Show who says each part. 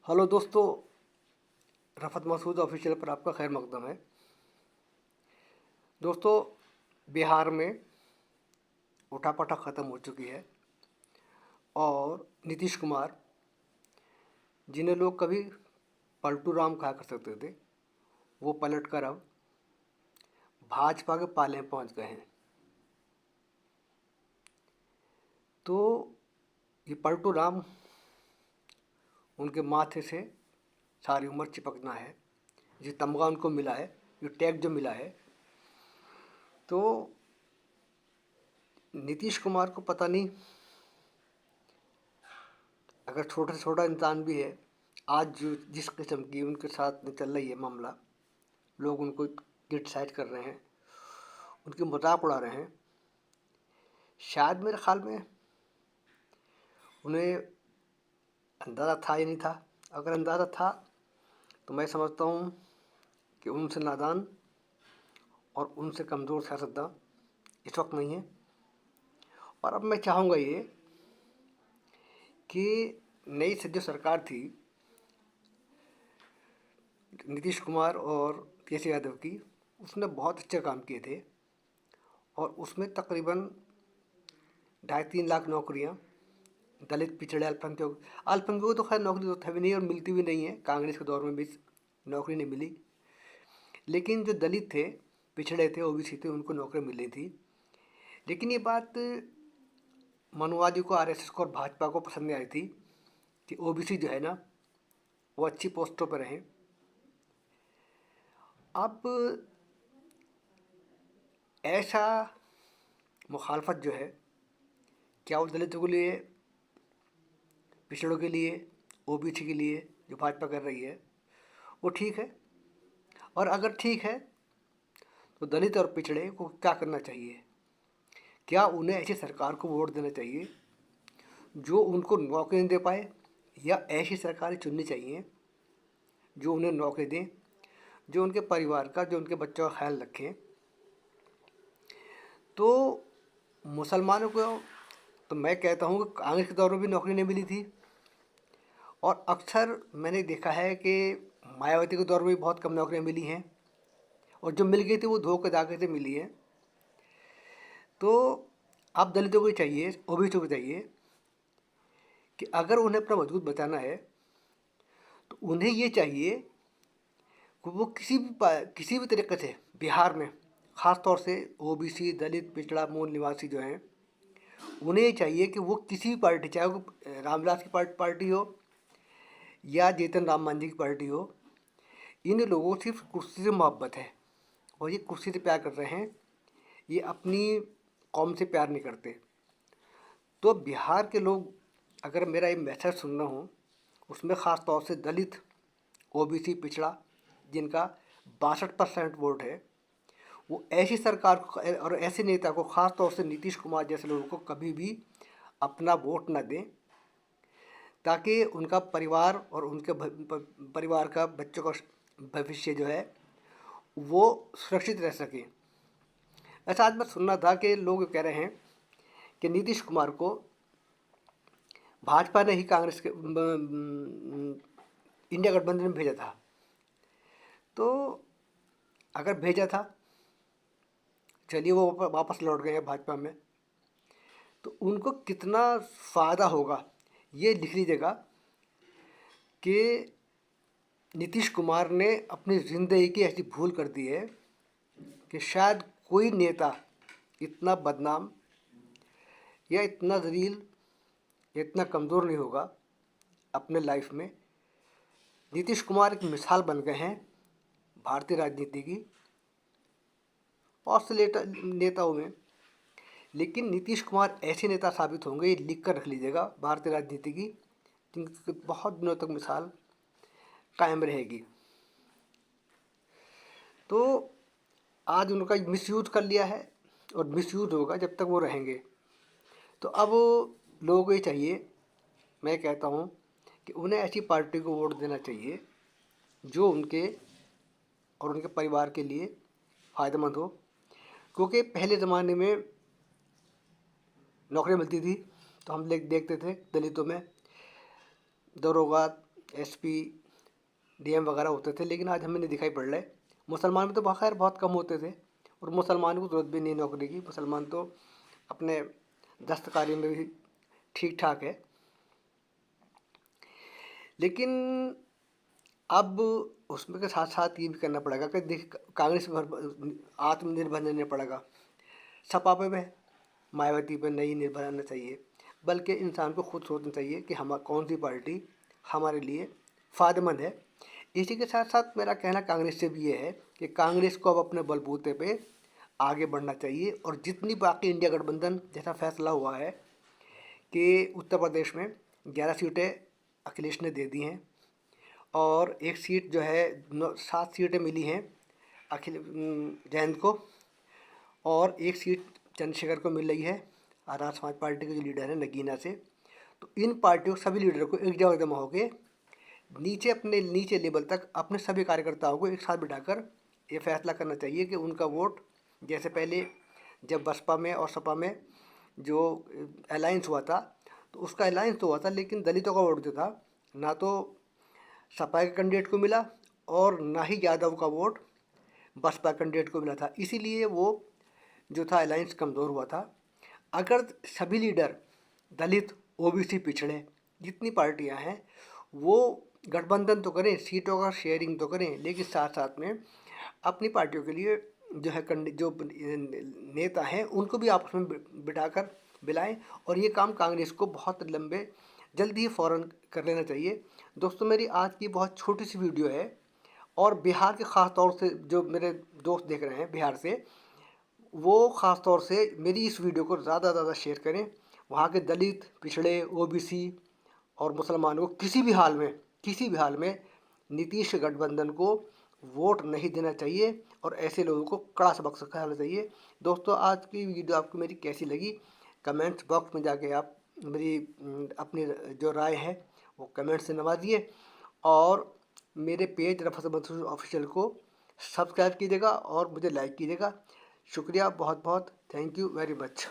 Speaker 1: Hello दोस्तों, Rafat Masood official पर आपका खैर मकदम है। दोस्तों, बिहार में उठापटा ख़त्म हो चुकी है और नीतीश कुमार, जिन्हें लोग कभी पलटू राम कहा कर सकते थे, वो पलट कर अब भाजपा के पाले में पहुंच गए हैं। तो ये पलटू राम, उनके माथे से सारी उम्र चिपकना है। जो तमगा उनको मिला है, जो टैग जो मिला है, तो नीतीश कुमार को पता नहीं, अगर छोटा से छोटा इंसान भी है, आज जो जिस किस्म की उनके साथ में चल रही है मामला, लोग उनको क्रिटिसाइज कर रहे हैं, उनकी मजाक उड़ा रहे हैं। शायद मेरे ख्याल में उन्हें अंदाज़ा था या नहीं था। अगर अंदाज़ा था तो मैं समझता हूँ कि उनसे नादान और उनसे कमज़ोर सियासतदान इस वक्त नहीं है। और अब मैं चाहूँगा ये कि नई से जो सरकार थी, नीतीश कुमार और केसी यादव की, उसने बहुत अच्छे काम किए थे और उसमें तकरीबन 2.5-3 लाख नौकरियां दलित, पिछड़े, अल्पसंख्यकों को तो खैर नौकरी तो था भी नहीं और मिलती भी नहीं है। कांग्रेस के दौर में भी नौकरी नहीं मिली, लेकिन जो दलित थे, पिछड़े थे, ओबीसी थे, उनको नौकरी मिल रही थी। लेकिन ये बात मनुवादी को, आरएसएस को और भाजपा को पसंद नहीं आई थी कि ओबीसी जो है ना, वो अच्छी पोस्टों पर रहें। अब ऐसा मुखालफत जो है, क्या वो दलितों के लिए, पिछड़ों के लिए, ओबीसी के लिए जो भाजपा कर रही है वो ठीक है? और अगर ठीक है तो दलित और पिछड़े को क्या करना चाहिए? क्या उन्हें ऐसी सरकार को वोट देना चाहिए जो उनको नौकरी नहीं दे पाए, या ऐसी सरकारें चुननी चाहिए जो उन्हें नौकरी दें, जो उनके परिवार का, जो उनके बच्चों का ख्याल रखें? तो मुसलमानों को तो मैं कहता हूँ कि कांग्रेस के दौर में भी नौकरी नहीं मिली थी, और अक्सर मैंने देखा है कि मायावती के दौर में भी बहुत कम नौकरियाँ मिली हैं, और जो मिल गई थी वो धोखे धागे से मिली है। तो अब दलितों को चाहिए, ओबीसी को चाहिए कि अगर उन्हें अपना वजूद बचाना है तो उन्हें ये चाहिए कि वो किसी भी तरीके से बिहार में, ख़ास तौर से ओबीसी, दलित, पिछड़ा, मूल निवासी जो हैं, उन्हें ये चाहिए कि वो किसी भी पार्टी, चाहे वो रामविलास की पार्टी हो या जीतन राम मांझी की पार्टी हो, इन लोगों को सिर्फ कुर्सी से मोहब्बत है और ये कुर्सी से प्यार कर रहे हैं, ये अपनी कौम से प्यार नहीं करते। तो बिहार के लोग, अगर मेरा ये मैसेज सुनना हो, उसमें ख़ास तौर से दलित, ओबीसी, पिछड़ा, जिनका 62% वोट है, वो ऐसी सरकार को और ऐसे नेता को, ख़ास तौर से नीतीश कुमार जैसे लोगों को, कभी भी अपना वोट न दें, ताकि उनका परिवार और उनके परिवार का, बच्चों का भविष्य जो है वो सुरक्षित रह सके। ऐसा आज मैं सुनना था कि लोग कह रहे हैं कि नीतीश कुमार को भाजपा ने ही कांग्रेस के इंडिया गठबंधन में भेजा था। तो अगर भेजा था, चलिए वो वापस लौट गए हैं भाजपा में, तो उनको कितना फ़ायदा होगा ये लिख लीजिएगा कि नीतीश कुमार ने अपनी ज़िंदगी की ऐसी भूल कर दी है कि शायद कोई नेता इतना बदनाम या इतना ज़लील या इतना कमज़ोर नहीं होगा अपने लाइफ में। नीतीश कुमार एक मिसाल बन गए हैं भारतीय राजनीति की, बहुत से नेताओं में, लेकिन नीतीश कुमार ऐसे नेता साबित होंगे, ये लिख कर रख लीजिएगा, भारतीय राजनीति की, जिनकी बहुत दिनों तक मिसाल कायम रहेगी। तो आज उनका मिसयूज़ कर लिया है और मिसयूज़ होगा जब तक वो रहेंगे। तो अब लोगों को ये चाहिए, मैं कहता हूँ कि उन्हें ऐसी पार्टी को वोट देना चाहिए जो उनके और उनके परिवार के लिए फ़ायदेमंद हो। क्योंकि पहले ज़माने में नौकरी मिलती थी तो हम देखते थे दलितों में दरोगा, एसपी, डीएम वगैरह होते थे, लेकिन आज हमें नहीं दिखाई पड़ रहे। मुसलमान में तो खैर बहुत कम होते थे, और मुसलमान को ज़रूरत भी नहीं नौकरी की, मुसलमान तो अपने दस्तकारी में भी ठीक ठाक है। लेकिन अब उसमें के साथ साथ ये भी करना पड़ेगा कि देख कांग्रेस पर आत्मनिर्भर रहना पड़ेगा। सपा पे भी, मायावती पे नहीं निर्भर रहना चाहिए, बल्कि इंसान को खुद सोचना चाहिए कि हम कौन सी पार्टी हमारे लिए फ़ायदेमंद है। इसी के साथ साथ मेरा कहना कांग्रेस से भी ये है कि कांग्रेस को अब अपने बलबूते पे आगे बढ़ना चाहिए, और जितनी बाकी इंडिया गठबंधन जैसा फैसला हुआ है कि उत्तर प्रदेश में 11 सीटें अखिलेश ने दे दी हैं, और एक सीट जो है 7 सीटें मिली हैं जयंत को, और एक सीट चंद्रशेखर को मिल रही है आज़ाद समाज पार्टी के जो लीडर है नगीना से। तो इन पार्टियों सभी लीडरों को एक जगह जमा होकर नीचे अपने नीचे लेवल तक अपने सभी कार्यकर्ताओं को एक साथ बिठाकर ये फैसला करना चाहिए कि उनका वोट, जैसे पहले जब बसपा में और सपा में जो अलायंस हुआ था, तो उसका अलायंस तो हुआ था, लेकिन दलितों का वोट जो था ना तो सपा के कैंडिडेट को मिला और ना ही यादव का वोट बसपा कैंडिडेट को मिला था, इसीलिए वो जो था अलायंस कमज़ोर हुआ था। अगर सभी लीडर दलित, ओबीसी, पिछड़े जितनी पार्टियां हैं वो गठबंधन तो करें, सीटों का शेयरिंग तो करें, लेकिन साथ साथ में अपनी पार्टियों के लिए जो है जो नेता हैं उनको भी आपस में बिठाकर बिलाएं, और ये काम कांग्रेस को बहुत लंबे जल्दी ही फ़ौरन कर लेना चाहिए। दोस्तों, मेरी आज की बहुत छोटी सी वीडियो है, और बिहार के ख़ास तौर से जो मेरे दोस्त देख रहे हैं बिहार से, वो ख़ास तौर से मेरी इस वीडियो को ज़्यादा ज़्यादा शेयर करें। वहाँ के दलित, पिछड़े, ओबीसी और मुसलमानों को किसी भी हाल में नीतीश गठबंधन को वोट नहीं देना चाहिए, और ऐसे लोगों को कड़ा सबक सिखाना चाहिए। दोस्तों, आज की वीडियो आपको मेरी कैसी लगी, कमेंट्स बॉक्स में जाके आप मेरी अपनी जो राय है वो कमेंट से नवाजिए, और मेरे पेज रफ़त मंसूर ऑफिशियल को सब्सक्राइब कीजिएगा और मुझे लाइक कीजिएगा। शुक्रिया बहुत बहुत, थैंक यू वेरी मच।